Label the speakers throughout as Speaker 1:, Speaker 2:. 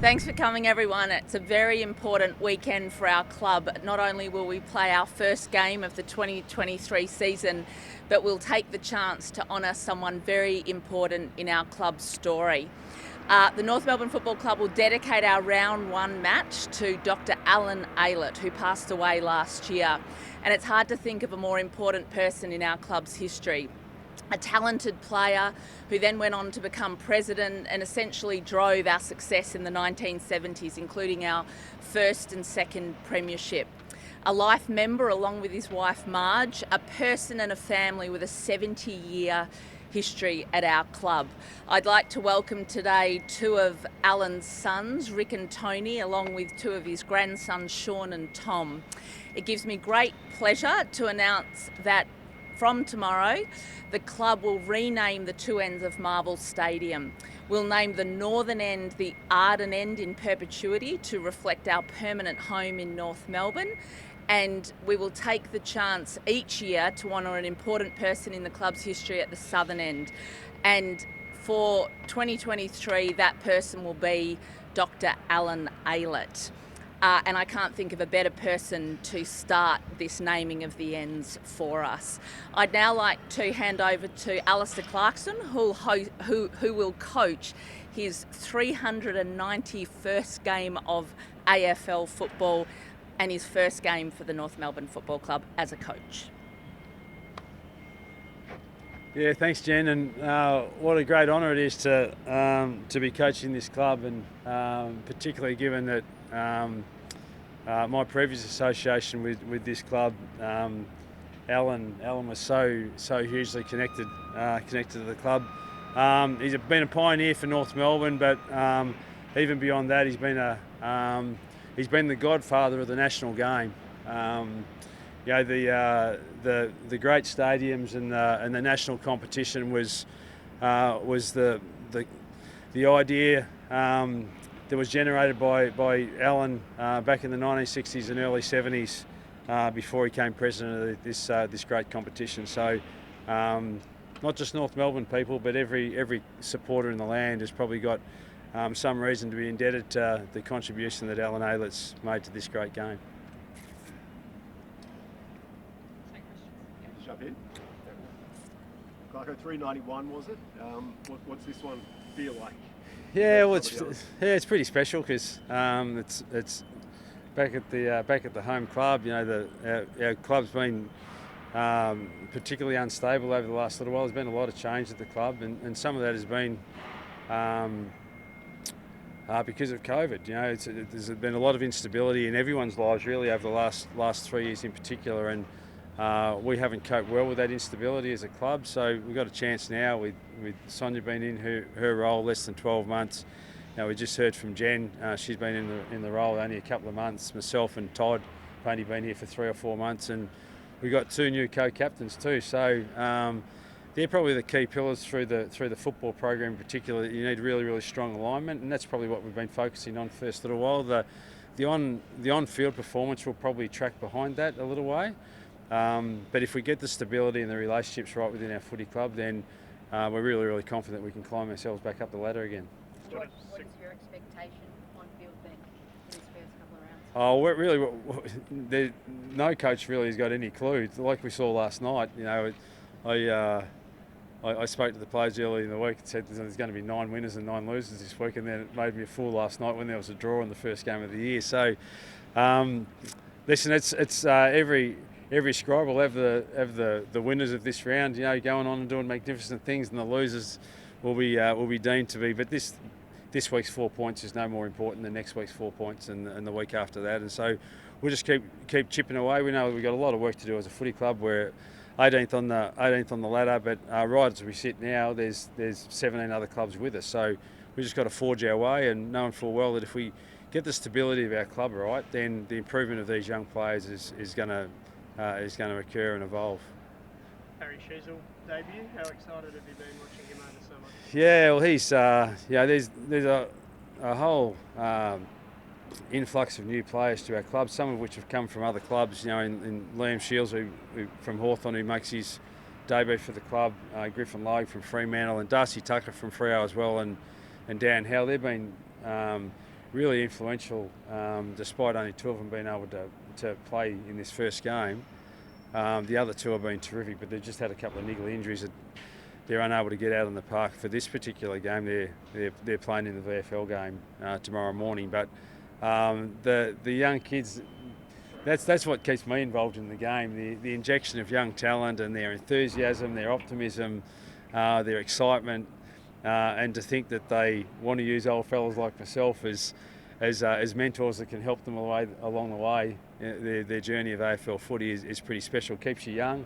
Speaker 1: Thanks for coming, everyone. It's a very important weekend for our club. Not only will we play our first game of the 2023 season, but we'll take the chance to honour someone very important in our club's story. The North Melbourne Football Club will dedicate our round one match to Dr. Alan Aylett, who passed away last year. And it's hard to think of a more important person in our club's history. A talented player who then went on to become president and essentially drove our success in the 1970s, including our first and second premiership. A life member along with his wife Marge, a person and a family with a 70-year history at our club. I'd like to welcome today two of Alan's sons, Rick and Tony, along with two of his grandsons, Sean and Tom. It gives me great pleasure to announce that from tomorrow, the club will rename the two ends of Marvel Stadium. We'll name the northern end the Arden End in perpetuity to reflect our permanent home in North Melbourne. And we will take the chance each year to honour an important person in the club's history at the southern end. And for 2023, that person will be Dr. Alan Aylett. And I can't think of a better person to start this naming of the ends for us. I'd now like to hand over to Alistair Clarkson, who will coach his 391st game of AFL football and his first game for the North Melbourne Football Club as a coach.
Speaker 2: Yeah, thanks, Jen, and what a great honour it is to be coaching this club, and particularly given that my previous association with this club, Alan was so hugely connected to the club. He's been a pioneer for North Melbourne, but even beyond that, he's been the godfather of the national game. The great stadiums and the national competition was the idea that was generated by Alan back in the 1960s and early 70s before he became president of this great competition. So not just North Melbourne people, but every supporter in the land has probably got some reason to be indebted to the contribution that Alan Aylett's made to this great game.
Speaker 3: Jump in. Clarko, 391 was it? What's this one feel like?
Speaker 2: Yeah, well, it's pretty special because it's back at the home club. You know, our club's been particularly unstable over the last little while. There's been a lot of change at the club, and some of that has been because of COVID. You know, there's been a lot of instability in everyone's lives really over the last 3 years in particular, and we haven't coped well with that instability as a club. So we've got a chance now with Sonia being in her role less than 12 months. Now we just heard from Jen. She's been in the role only a couple of months. Myself and Todd have only been here for 3 or 4 months, and we've got 2 new co-captains too. So they're probably the key pillars through the football program in particular. You need really strong alignment, and that's probably what we've been focusing on for the first little while. The on-field performance will probably track behind that a little way. But if we get the stability and the relationships right within our footy club, then we're really confident we can climb ourselves back up the ladder again.
Speaker 1: What is your expectation on field then in these first couple of rounds?
Speaker 2: No coach really has got any clue. Like we saw last night, you know, I spoke to the players early in the week and said there's going to be 9 winners and 9 losers this week, and then it made me a fool last night when there was a draw in the first game of the year. So, listen, it's every scribe will have the winners of this round, you know, going on and doing magnificent things, and the losers will be deemed to be. But this week's 4 points is no more important than next week's 4 points and the week after that. And so we'll just keep chipping away. We know we've got a lot of work to do as a footy club. We're 18th on the ladder, but right as we sit now, there's 17 other clubs with us. So we just got to forge our way, and knowing full well that if we get the stability of our club right, then the improvement of these young players is going to occur and evolve.
Speaker 4: Harry Sheezel debut. How excited have you been watching him over so much?
Speaker 2: Yeah, well, he's there's a whole influx of new players to our club, some of which have come from other clubs. You know, in Liam Shields who from Hawthorn, who makes his debut for the club, Griffin Logue from Fremantle, and Darcy Tucker from Freo as well, and Dan Howe. They've been really influential, despite only 2 of them being able to play in this first game. The other 2 have been terrific, but they've just had a couple of niggly injuries that they're unable to get out on the park for this particular game. They're playing in the VFL game tomorrow morning. But the young kids, that's what keeps me involved in the game. The injection of young talent and their enthusiasm, their optimism, their excitement, and to think that they want to use old fellas like myself as mentors that can help them along the way. Their journey of AFL footy is pretty special. Keeps you young,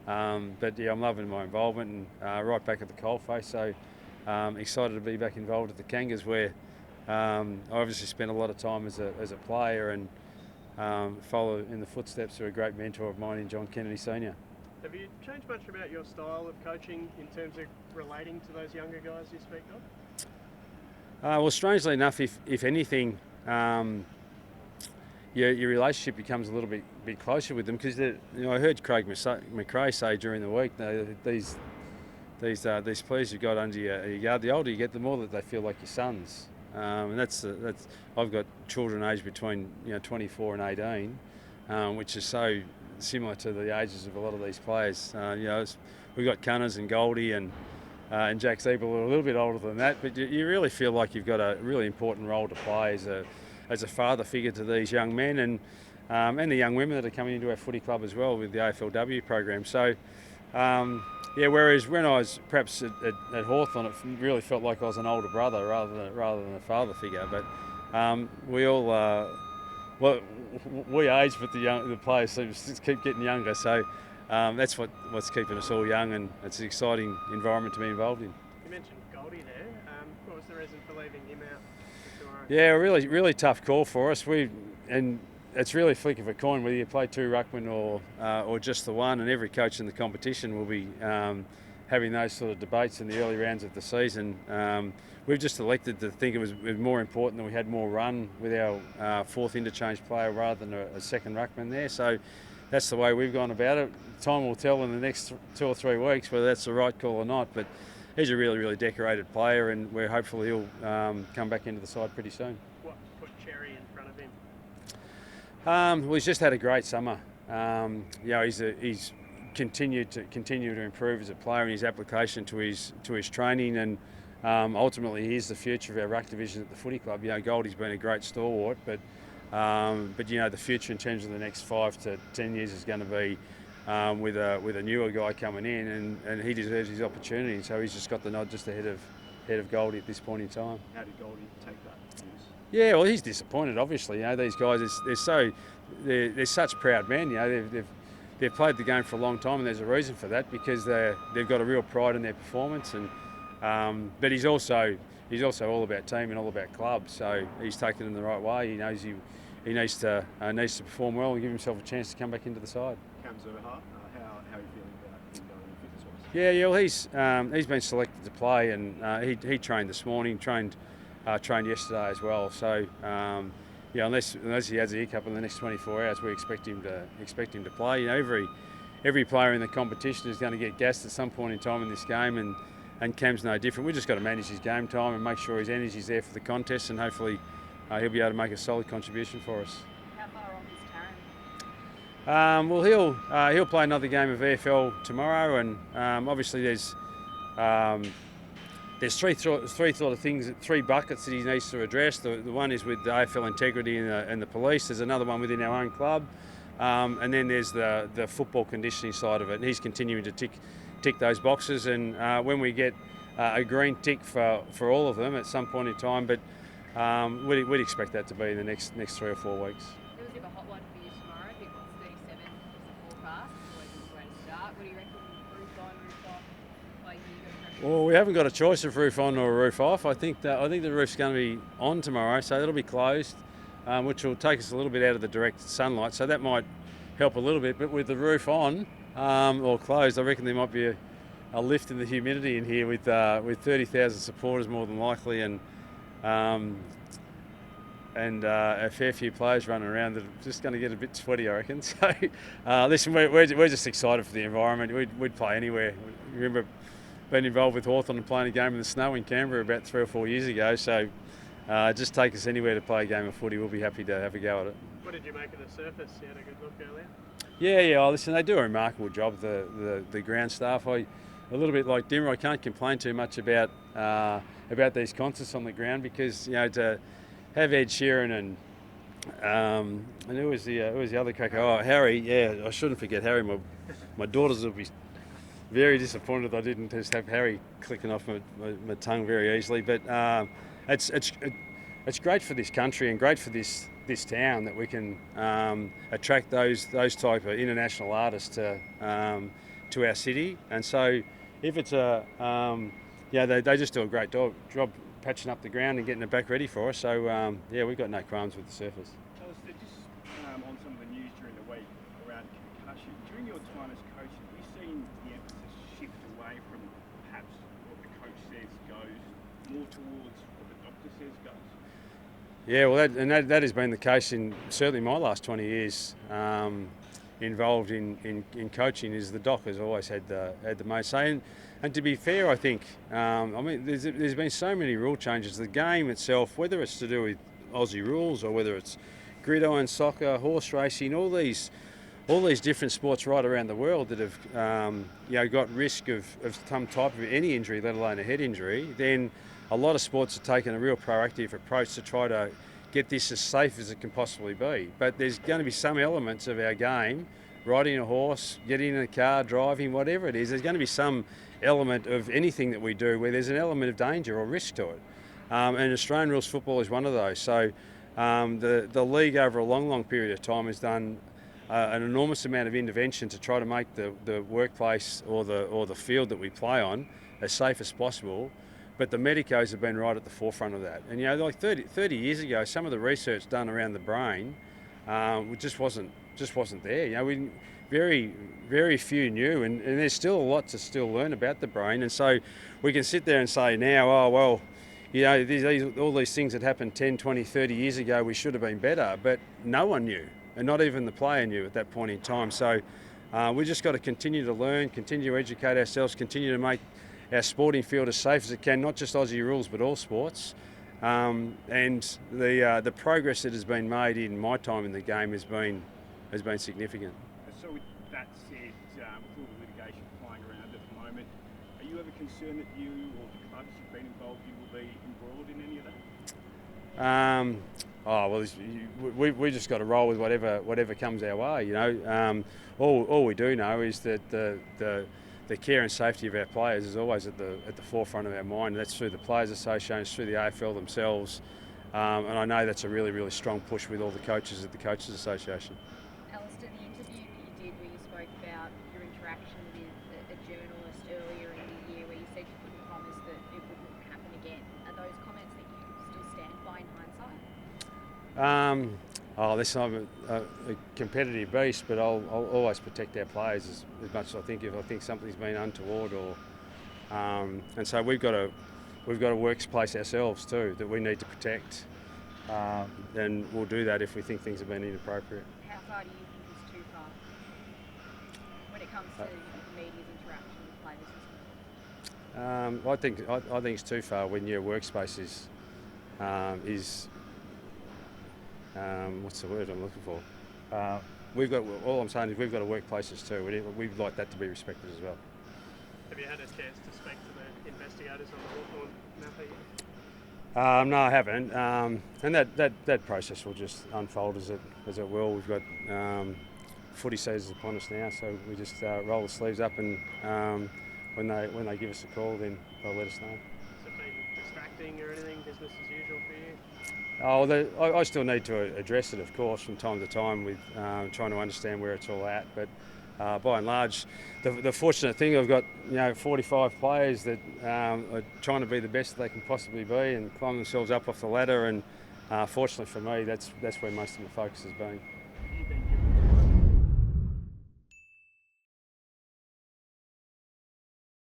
Speaker 2: but yeah, I'm loving my involvement and right back at the coalface. So excited to be back involved at the Kangas, where I obviously spent a lot of time as a player and follow in the footsteps of a great mentor of mine in John Kennedy Senior.
Speaker 4: Have you changed much about your style of coaching in terms of relating to those younger guys you speak of?
Speaker 2: Well, strangely enough, if anything, your relationship becomes a little bit closer with them, because I heard Craig McRae say during the week, these players you've got under your guard, the older you get, the more that they feel like your sons. And that's I've got children aged between 24 and 18, which is so similar to the ages of a lot of these players. We've got Cunners and Goldie and Jack Ziebell, who are a little bit older than that, but you really feel like you've got a really important role to play as a father figure to these young men and the young women that are coming into our footy club as well with the AFLW program. So whereas when I was perhaps at Hawthorn, it really felt like I was an older brother rather than a father figure. But we all we age, but the players seem to keep getting younger. So that's what's keeping us all young, and it's an exciting environment to be involved in.
Speaker 4: You mentioned Goldie there. What was the reason for leaving him out for tomorrow?
Speaker 2: Yeah, really tough call for us. And it's really a flick of a coin whether you play 2 ruckmen or just the one, and every coach in the competition will be having those sort of debates in the early rounds of the season. We've just elected to think it was more important that we had more run with our 4th interchange player rather than a second ruckman there. So that's the way we've gone about it. Time will tell in the next 2 or 3 weeks whether that's the right call or not. But he's a really decorated player, and we're hopeful he'll come back into the side pretty soon.
Speaker 4: What put Cherry in front of him?
Speaker 2: Well, he's just had a great summer. He's continued to improve as a player in his application to his training, and ultimately he's the future of our ruck division at the footy club. Goldie's been a great stalwart, but the future in terms of the next 5 to 10 years is going to be with a newer guy coming in, and he deserves his opportunity. So he's just got the nod just ahead of Goldie at this point in time.
Speaker 3: How did Goldie take that news?
Speaker 2: Yeah, well, he's disappointed. Obviously, these guys they're such proud men. They've played the game for a long time, and there's a reason for that, because they've got a real pride in their performance. And but he's also all about team and all about club. So he's taken it in the right way. He knows he needs to perform well and give himself a chance to come back into the side.
Speaker 3: Cam Zurhaar, how are you feeling about him going fitness-wise?
Speaker 2: Yeah, well, he's been selected to play, and he trained this morning, trained yesterday as well. So unless he has a hiccup in the next 24 hours, we expect him to play. Every player in the competition is going to get gassed at some point in time in this game, and Cam's no different. We've just got to manage his game time and make sure his energy's there for the contest, and hopefully he'll be able to make a solid contribution for us.
Speaker 1: How far on is Taryn?
Speaker 2: Well, he'll play another game of VFL tomorrow, and obviously there's three sort of things, 3 buckets that he needs to address. The one is with the AFL integrity and the police. There's another one within our own club, and then there's the football conditioning side of it. And he's continuing to tick those boxes. And when we get a green tick for all of them at some point in time, but we'd expect that to be in the next 3 or 4 weeks.
Speaker 5: There was a bit of a hot one for you tomorrow. I think it's 37 is the forecast. It's always a great start. What do you reckon? Roof on, roof off? Like you got pressure?
Speaker 2: Well, we haven't got a choice of roof on or a roof off. I think the roof's going to be on tomorrow, so it'll be closed, which will take us a little bit out of the direct sunlight. So that might help a little bit. But with the roof on or closed, I reckon there might be a lift in the humidity in here with 30,000 supporters more than likely, and a fair few players running around that are just going to get a bit sweaty, I reckon. So, listen, we're just excited for the environment. We'd play anywhere. Remember being involved with Hawthorn and playing a game in the snow in Canberra about 3 or 4 years ago. So, just take us anywhere to play a game of footy. We'll be happy to have a go at it.
Speaker 4: What did you make of the surface? You had a good look earlier.
Speaker 2: Yeah. Oh, listen, they do a remarkable job. The ground staff. A little bit like Dimmer, I can't complain too much about these concerts on the ground because to have Ed Sheeran and who was the other cracker? Oh, Harry. Yeah, I shouldn't forget Harry. My daughters will be very disappointed I didn't just have Harry clicking off my tongue very easily. But it's great for this country and great for this town that we can attract those type of international artists to our city. And so if it's they just do a great job patching up the ground and getting it back ready for us. So we've got no qualms with the surface.
Speaker 6: Alistair, just on some of the news during the week around concussion, during your time as coach, have you seen the emphasis shift away from perhaps what the coach says goes more towards what the doctor says goes?
Speaker 2: Yeah, well, that has been the case in certainly my last 20 years involved in coaching. Is the doc has always had the most say, and to be fair, I think there's been so many rule changes. The game itself, whether it's to do with Aussie rules or whether it's gridiron soccer, horse racing, all these different sports right around the world that have got risk of some type of any injury, let alone a head injury, then a lot of sports have taken a real proactive approach to try to get this as safe as it can possibly be. But there's going to be some elements of our game, riding a horse, getting in a car, driving, whatever it is, there's going to be some element of anything that we do where there's an element of danger or risk to it. And Australian rules football is one of those. So the league over a long period of time has done an enormous amount of intervention to try to make the workplace or the field that we play on as safe as possible. But the medicos have been right at the forefront of that. And like 30 years ago, some of the research done around the brain just wasn't there. Very few knew, and there's still a lot to still learn about the brain. And so we can sit there and say now, oh well, all these things that happened 10, 20, 30 years ago, we should have been better. But no one knew, and not even the player knew at that point in time. So we just got to continue to learn, continue to educate ourselves, continue to make our sporting field as safe as it can, not just Aussie rules but all sports. And the progress that has been made in my time in the game has been significant.
Speaker 6: So with that said, with all the litigation flying around at the moment, are you ever concerned that you or the clubs you've been involved in will be embroiled in any of that? We just got to roll with whatever comes our way. All we do know is that the care and safety of our players is always at the forefront of our mind. That's through the Players Association, it's through the AFL themselves, and I know that's a really strong push with all the coaches at the Coaches Association.
Speaker 5: Alistair, the interview that you did where you spoke about your interaction with a journalist earlier in the year where you said you couldn't promise that it wouldn't happen again, are those comments that you still stand by in hindsight?
Speaker 2: Listen, I'm a competitive beast, but I'll always protect our players as much as I think if I think something's been untoward and so we've got a workplace ourselves too that we need to protect, and we'll do that if we think things have been inappropriate.
Speaker 5: How far do you think is too far when it comes to the media's interaction with players?
Speaker 2: I think it's too far when your workspace is what's the word I'm looking for? All I'm saying is we've got to workplaces too. We'd like that to be respected as well.
Speaker 4: Have you had a chance to speak to the investigators on the Hawthorn matter yet?
Speaker 2: No, I haven't. And that process will just unfold as it will. We've got footy season upon us now, so we just roll the sleeves up, and when they give us a call, then they'll let us know.
Speaker 4: Has it been distracting or anything? Business as usual for you?
Speaker 2: I still need to address it, of course, from time to time with trying to understand where it's all at. But by and large, the fortunate thing, I've got 45 players that are trying to be the best that they can possibly be and climb themselves up off the ladder. And fortunately for me, that's where most of my focus has been.